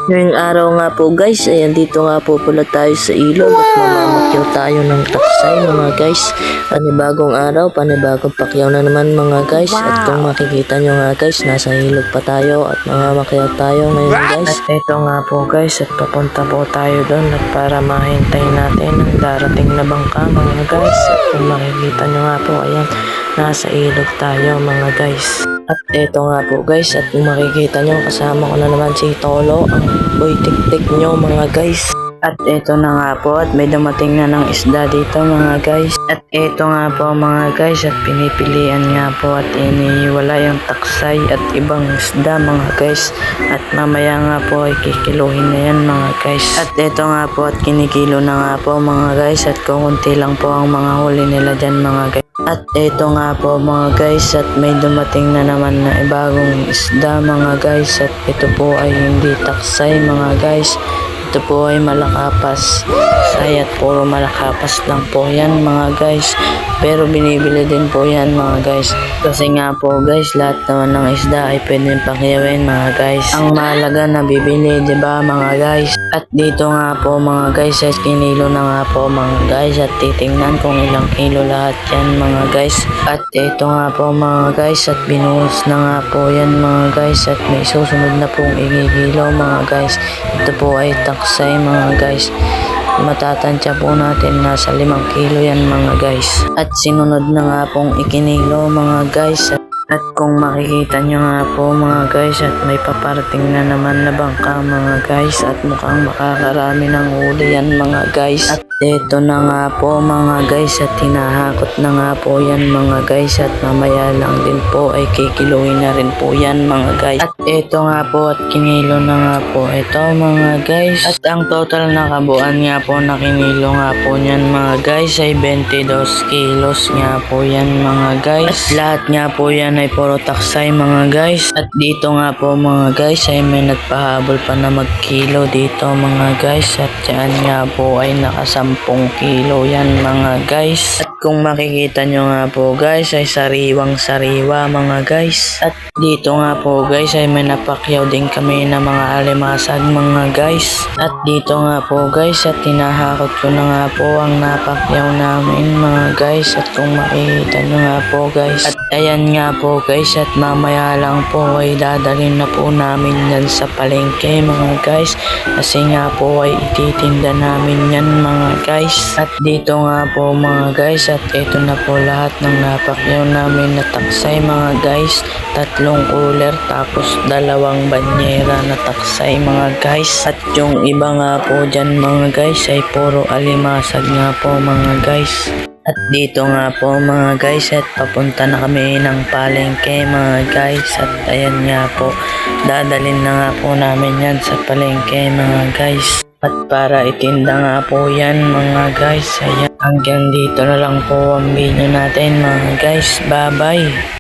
Ngayong araw nga po guys, ayan dito nga po pala tayo sa ilog at mamamakyaw tayo ng taksay mga guys. Panibagong araw, panibagong pakyaw na naman mga guys. At kung makikita nyo nga guys, nasa ilog pa tayo at mamamakyaw tayo ngayon guys. At ito nga po guys, at papunta po tayo doon at para mahintay natin ang darating na bangka mga guys. At kung makikita nyo nga po, ayan, nasa ilog tayo mga guys. At eto nga po guys, at kung makikita nyo, kasama ko na naman si Tolo, ang boy tik-tik nyo mga guys. At eto na nga po, at may dumating na ng isda dito mga guys. At eto nga po mga guys, at pinipilian nga po at iniwala yung taksay at ibang isda mga guys. At mamaya nga po ay kikiluhin na yan mga guys. At eto nga po, at kinikilo na nga po mga guys, at kukunti lang po ang mga huli nila dyan mga guys. At eto nga po mga guys, at may dumating na naman na bagong isda mga guys. At ito po ay hindi taksay mga guys, ito po ay malakapas. At puro malakapas lang po yan mga guys, pero binibili din po yan mga guys, kasi nga po guys, lahat naman ng isda ay pwedeng pakyawin mga guys. Ang mahalaga na bibili, diba mga guys? At dito nga po mga guys, ay kinilo na nga po mga guys, at titingnan kung ilang kilo lahat yan mga guys. At ito nga po mga guys, at binuhos na nga po yan mga guys, at may susunod na pong igigilo mga guys. Ito po ay taksay mga guys, matatansya po natin nasa 5 kilo yan mga guys. At sinunod na nga pong ikinilo mga guys. At kung makikita nyo nga po mga guys, at may paparating na naman na bangka mga guys, at mukhang makakarami ng huli yan mga guys. At eto na nga po mga guys, at hinahakot na nga po yan mga guys, at mamaya lang din po ay kikiluhin na rin po yan mga guys. At eto nga po, at kinilo na nga po ito mga guys. At ang total na kabuuan nga po na kinilo nga po nyan mga guys ay 22 kilos nga po yan mga guys. At lahat nga po yan ay puro taksay mga guys. At dito nga po mga guys ay may nagpahabol pa na magkilo dito mga guys, at dyan nga po ay naka 10 kilo yan mga guys. At kung makikita nyo nga po guys, ay sariwang sariwa mga guys. At dito nga po guys ay may napakyaw din kami na mga alimasag mga guys. At dito nga po guys, at tinahakot ko na nga po ang napakyaw namin mga guys. At kung makikita nyo nga po guys, at ayan nga po guys, at mamaya lang po ay dadalhin na po namin yan sa palengke mga guys, kasi nga po ay ititinda namin yan mga guys. At dito nga po mga guys, at ito na po lahat ng napakyaw namin na taksay mga guys. 3 cooler tapos 2 banyera na taksay mga guys. At yung iba nga po dyan mga guys ay puro alimasag nga po mga guys. At dito nga po mga guys, at papunta na kami ng palengke mga guys. At ayan nga po, dadalhin na nga po namin yan sa palengke mga guys. At para itinda nga po yan mga guys. Ayan, hanggang dito na lang po ang video natin mga guys. Bye bye!